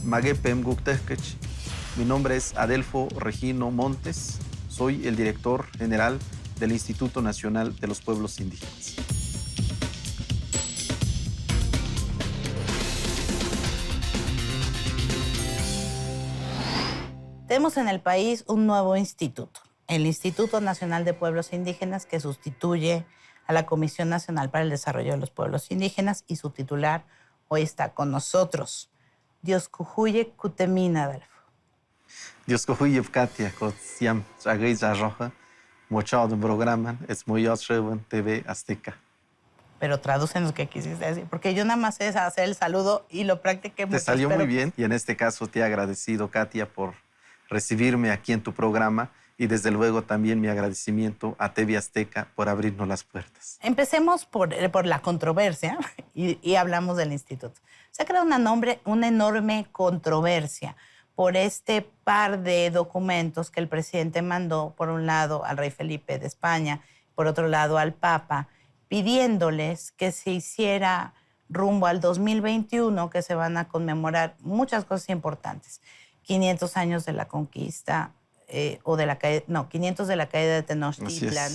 Magepem Guktejkech. Mi nombre es Adelfo Regino Montes. Soy el director general del Instituto Nacional de los Pueblos Indígenas. Tenemos en el país un nuevo instituto, el Instituto Nacional de Pueblos Indígenas, que sustituye a la Comisión Nacional para el Desarrollo de los Pueblos Indígenas, y su titular hoy está con nosotros. Dios Cujuye Cutemina, Adelfo. Dios Cujuye Katia, Siam, Chagay Roja, Mochado de programa, es muy TV Azteca. Pero tradúcenos qué quisiste decir, porque yo nada más sé hacer el saludo y lo practiqué mucho. Te salió muy bien, y en este caso te he agradecido, Katia, por recibirme aquí en tu programa, y desde luego también mi agradecimiento a TV Azteca por abrirnos las puertas. Empecemos por la controversia y hablamos del instituto. Se ha creado una enorme controversia por este par de documentos que el presidente mandó, por un lado al rey Felipe de España, por otro lado al Papa, pidiéndoles que se hiciera rumbo al 2021, que se van a conmemorar muchas cosas importantes. 500 años de la conquista, 500 de la caída de Tenochtitlan,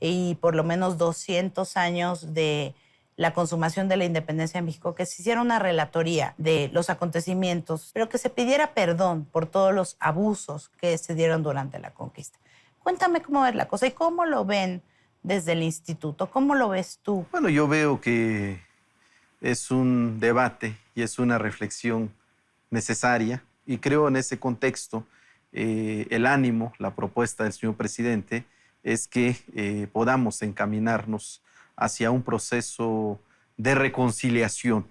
y por lo menos 200 años de la consumación de la independencia de México, que se hiciera una relatoría de los acontecimientos, pero que se pidiera perdón por todos los abusos que se dieron durante la conquista. Cuéntame cómo ves la cosa y cómo lo ven desde el instituto. ¿Cómo lo ves tú? Bueno, yo veo que es un debate y es una reflexión necesaria, y creo en ese contexto el ánimo, la propuesta del señor presidente es que podamos encaminarnos hacia un proceso de reconciliación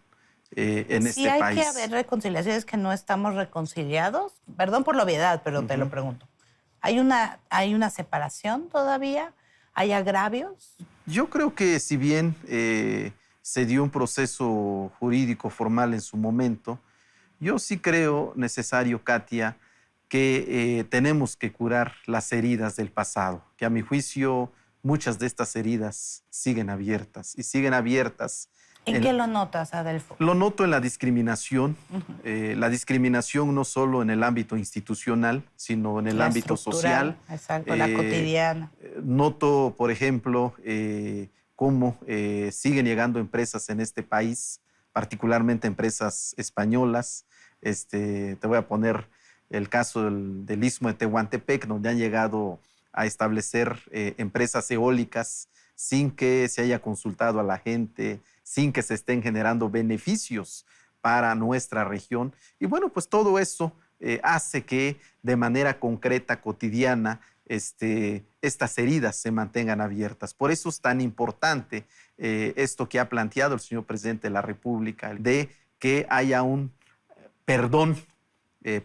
en este país. Sí hay que haber reconciliaciones, que no estamos reconciliados. Perdón por la obviedad, pero te lo pregunto. ¿Hay una separación todavía? ¿Hay agravios? Yo creo que si bien se dio un proceso jurídico formal en su momento, yo sí creo necesario, Katia, que tenemos que curar las heridas del pasado, que a mi juicio muchas de estas heridas siguen abiertas y siguen abiertas. ¿En qué lo notas, Adelfo? Lo noto en la discriminación, la discriminación no solo en el ámbito institucional, sino en el ámbito social. Exacto, la cotidiana. Noto, por ejemplo, cómo siguen llegando empresas en este país, particularmente empresas españolas. Te voy a poner el caso del Istmo de Tehuantepec, donde han llegado a establecer empresas eólicas sin que se haya consultado a la gente, sin que se estén generando beneficios para nuestra región. Y bueno, pues todo eso hace que de manera concreta, cotidiana, estas heridas se mantengan abiertas. Por eso es tan importante esto que ha planteado el señor presidente de la República, de que haya un perdón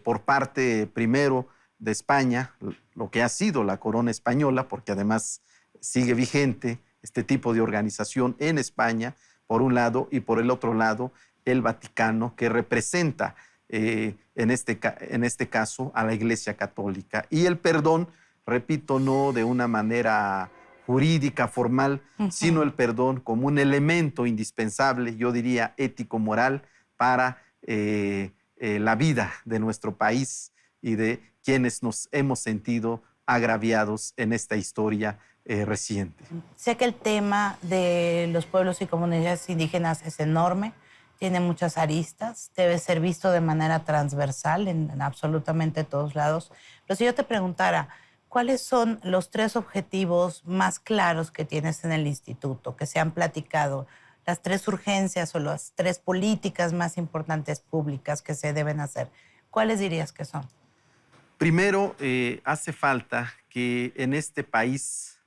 por parte primero de España, lo que ha sido la corona española, porque además sigue vigente este tipo de organización en España, por un lado, y por el otro lado, el Vaticano, que representa en este caso a la Iglesia Católica. Y el perdón, repito, no de una manera jurídica, formal, sino el perdón como un elemento indispensable, yo diría ético-moral, para la vida de nuestro país y de quienes nos hemos sentido agraviados en esta historia reciente. Sé que el tema de los pueblos y comunidades indígenas es enorme, tiene muchas aristas, debe ser visto de manera transversal en absolutamente todos lados. Pero si yo te preguntara, ¿cuáles son los 3 objetivos más claros que tienes en el instituto, que se han platicado? Las 3 urgencias o las 3 políticas más importantes públicas que se deben hacer. ¿Cuáles dirías que son? Primero, hace falta que en este país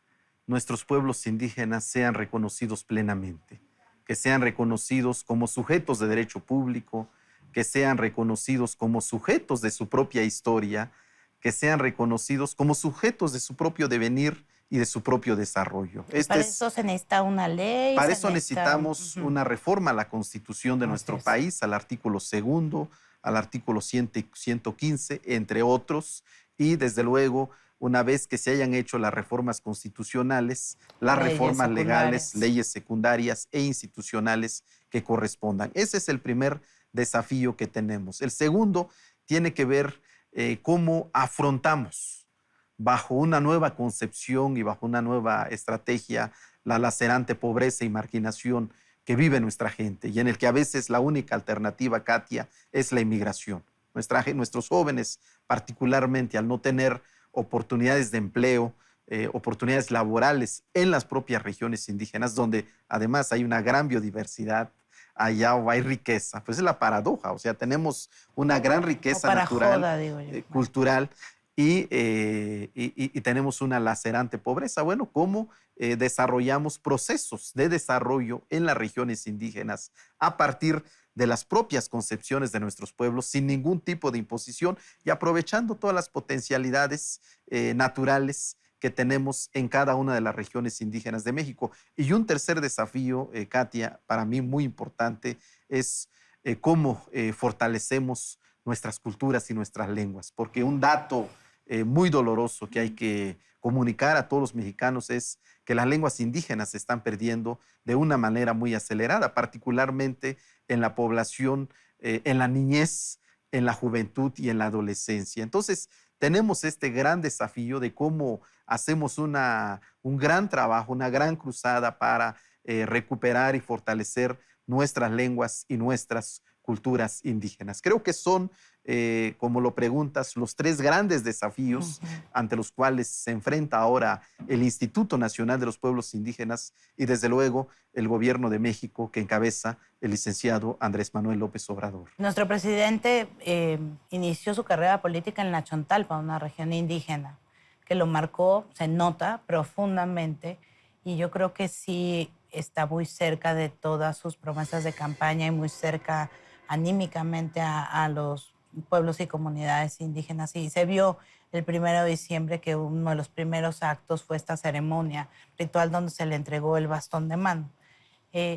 nuestros pueblos indígenas sean reconocidos plenamente, que sean reconocidos como sujetos de derecho público, que sean reconocidos como sujetos de su propia historia, que sean reconocidos como sujetos de su propio devenir y de su propio desarrollo. Para eso se necesita una ley. Para eso necesitamos una reforma a la Constitución de nuestro país, al artículo 2, al artículo 115, entre otros, y desde luego, una vez que se hayan hecho las reformas constitucionales, las reformas legales, leyes secundarias e institucionales que correspondan. Ese es el primer desafío que tenemos. El segundo tiene que ver cómo afrontamos bajo una nueva concepción y bajo una nueva estrategia la lacerante pobreza y marginación que vive nuestra gente y en el que a veces la única alternativa, Katia, es la inmigración. Nuestros jóvenes, particularmente al no tener oportunidades de empleo, oportunidades laborales en las propias regiones indígenas, donde además hay una gran biodiversidad, allá hay riqueza. Pues es la paradoja, o sea, tenemos una gran riqueza natural, joda, digo yo. cultural, y tenemos una lacerante pobreza. Bueno, ¿cómo desarrollamos procesos de desarrollo en las regiones indígenas a partir de las propias concepciones de nuestros pueblos, sin ningún tipo de imposición y aprovechando todas las potencialidades naturales que tenemos en cada una de las regiones indígenas de México? Y un tercer desafío, Katia, para mí muy importante, es cómo fortalecemos nuestras culturas y nuestras lenguas, porque un dato muy doloroso que hay que comunicar a todos los mexicanos es que las lenguas indígenas se están perdiendo de una manera muy acelerada, particularmente en la población, en la niñez, en la juventud y en la adolescencia. Entonces, tenemos este gran desafío de cómo hacemos un gran trabajo, una gran cruzada para recuperar y fortalecer nuestras lenguas y nuestras culturas indígenas. Creo que son, como lo preguntas, los tres grandes desafíos ante los cuales se enfrenta ahora el Instituto Nacional de los Pueblos Indígenas y desde luego el gobierno de México que encabeza el licenciado Andrés Manuel López Obrador. Nuestro presidente inició su carrera política en la Chontalpa, una región indígena, que lo marcó, se nota profundamente, y yo creo que sí está muy cerca de todas sus promesas de campaña y muy cerca anímicamente a los pueblos y comunidades indígenas. Y se vio el 1 de diciembre que uno de los primeros actos fue esta ceremonia ritual donde se le entregó el bastón de mano.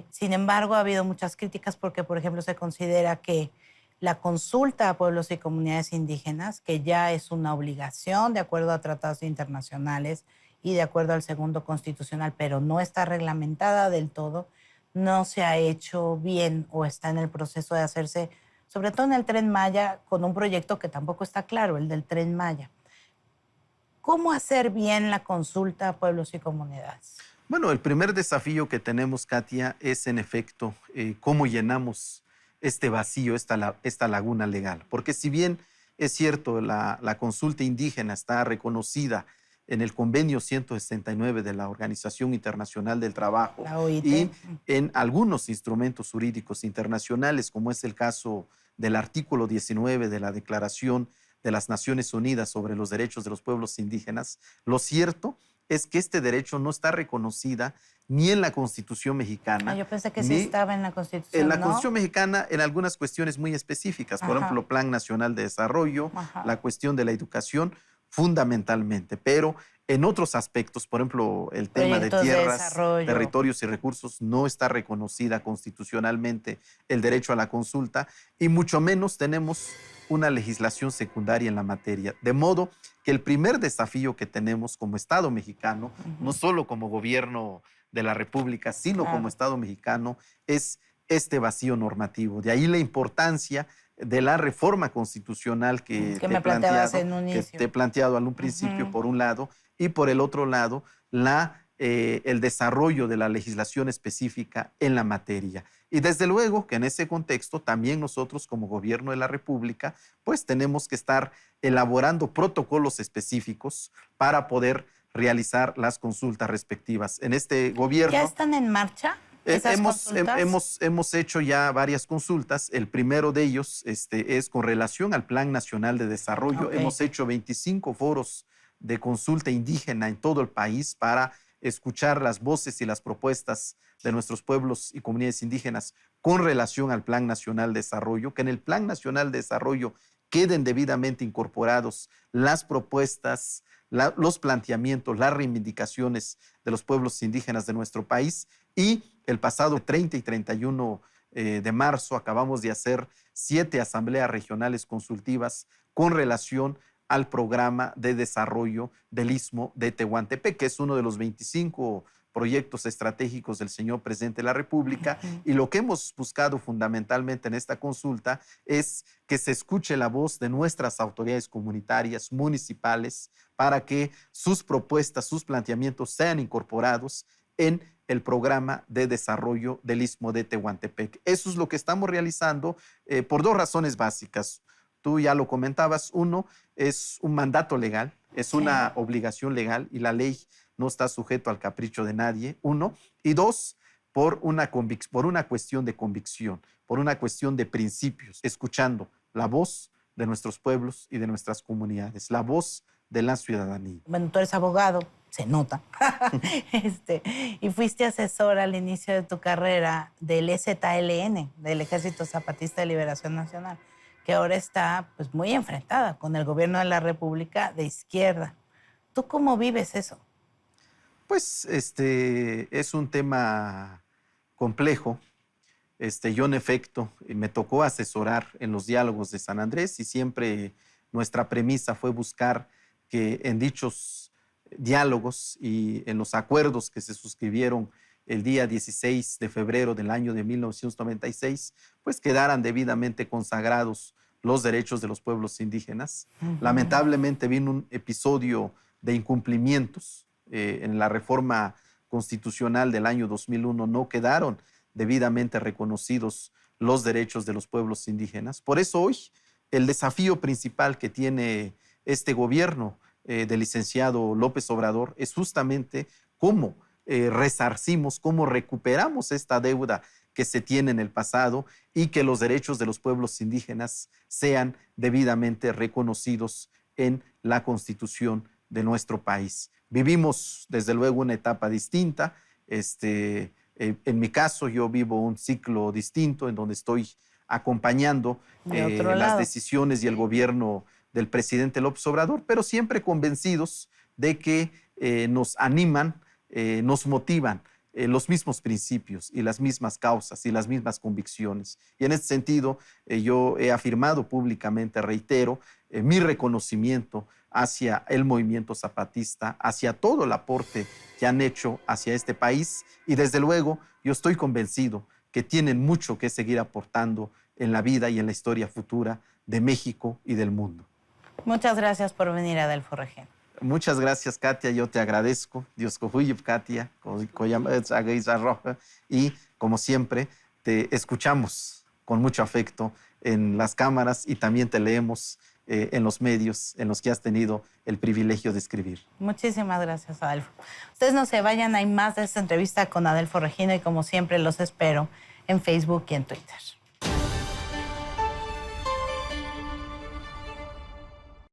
Sin embargo, ha habido muchas críticas porque, por ejemplo, se considera que la consulta a pueblos y comunidades indígenas, que ya es una obligación de acuerdo a tratados internacionales y de acuerdo al segundo constitucional, pero no está reglamentada del todo, no se ha hecho bien o está en el proceso de hacerse, sobre todo en el Tren Maya, con un proyecto que tampoco está claro, el del Tren Maya. ¿Cómo hacer bien la consulta a pueblos y comunidades? Bueno, el primer desafío que tenemos, Katia, es en efecto cómo llenamos este vacío, esta laguna legal. Porque si bien es cierto, la consulta indígena está reconocida en el convenio 169 de la Organización Internacional del Trabajo La OIT. y en algunos instrumentos jurídicos internacionales, como es el caso del artículo 19 de la Declaración de las Naciones Unidas sobre los Derechos de los Pueblos Indígenas, lo cierto es que este derecho no está reconocida ni en la Constitución mexicana. Yo pensé que sí estaba en la Constitución, en la ¿no? Constitución mexicana, en algunas cuestiones muy específicas, por ejemplo, Plan Nacional de Desarrollo, la cuestión de la educación, fundamentalmente, pero en otros aspectos, por ejemplo, el tema de tierras, territorios y recursos, no está reconocida constitucionalmente el derecho a la consulta y mucho menos tenemos una legislación secundaria en la materia. De modo que el primer desafío que tenemos como Estado mexicano, no solo como gobierno de la República, sino como Estado mexicano, es este vacío normativo. De ahí la importancia de la reforma constitucional que te he planteado en un principio, por un lado, y por el otro lado, el desarrollo de la legislación específica en la materia. Y desde luego que en ese contexto también nosotros como gobierno de la República pues tenemos que estar elaborando protocolos específicos para poder realizar las consultas respectivas. En este gobierno... ¿Ya están en marcha esas consultas? Hemos hecho ya varias consultas. El primero de ellos es con relación al Plan Nacional de Desarrollo. Hemos hecho 25 foros de consulta indígena en todo el país para escuchar las voces y las propuestas de nuestros pueblos y comunidades indígenas con relación al Plan Nacional de Desarrollo, que en el Plan Nacional de Desarrollo queden debidamente incorporados las propuestas, los planteamientos, las reivindicaciones de los pueblos indígenas de nuestro país. Y el pasado 30 y 31 de marzo acabamos de hacer 7 asambleas regionales consultivas con relación al programa de desarrollo del Istmo de Tehuantepec, que es uno de los 25 proyectos estratégicos del señor presidente de la República, y lo que hemos buscado fundamentalmente en esta consulta es que se escuche la voz de nuestras autoridades comunitarias, municipales, para que sus propuestas, sus planteamientos sean incorporados en el programa de desarrollo del Istmo de Tehuantepec. Eso es lo que estamos realizando por dos razones básicas. Tú ya lo comentabas. Uno, es un mandato legal, es una obligación legal y la ley no está sujeto al capricho de nadie, uno. Y dos, por una cuestión de convicción, por una cuestión de principios, escuchando la voz de nuestros pueblos y de nuestras comunidades, la voz de la ciudadanía. Bueno, tú eres abogado, se nota. Y fuiste asesor al inicio de tu carrera del EZLN, del Ejército Zapatista de Liberación Nacional, que ahora está pues, muy enfrentada con el gobierno de la República de izquierda. ¿Tú cómo vives eso? Pues es un tema complejo. Yo, en efecto, me tocó asesorar en los diálogos de San Andrés y siempre nuestra premisa fue buscar que en dichos diálogos y en los acuerdos que se suscribieron el día 16 de febrero del año de 1996, pues quedaran debidamente consagrados los derechos de los pueblos indígenas. Lamentablemente vino un episodio de incumplimientos en la reforma constitucional del año 2001, no quedaron debidamente reconocidos los derechos de los pueblos indígenas. Por eso hoy el desafío principal que tiene este gobierno del licenciado López Obrador es justamente cómo resarcimos, cómo recuperamos esta deuda que se tiene en el pasado y que los derechos de los pueblos indígenas sean debidamente reconocidos en la Constitución de nuestro país. Vivimos, desde luego, una etapa distinta. En mi caso, yo vivo un ciclo distinto en donde estoy acompañando las decisiones y el gobierno del presidente López Obrador, pero siempre convencidos de que nos animan, nos motivan los mismos principios y las mismas causas y las mismas convicciones. Y en este sentido, yo he afirmado públicamente, reitero, mi reconocimiento hacia el movimiento zapatista, hacia todo el aporte que han hecho hacia este país, y desde luego yo estoy convencido que tienen mucho que seguir aportando en la vida y en la historia futura de México y del mundo. Muchas gracias por venir, Adelfo Regén. Muchas gracias, Katia. Yo te agradezco. Dios cojuye, Katia, y como siempre, te escuchamos con mucho afecto en las cámaras y también te leemos en los medios en los que has tenido el privilegio de escribir. Muchísimas gracias, Adelfo. Ustedes no se vayan, hay más de esta entrevista con Adelfo Regino y como siempre los espero en Facebook y en Twitter.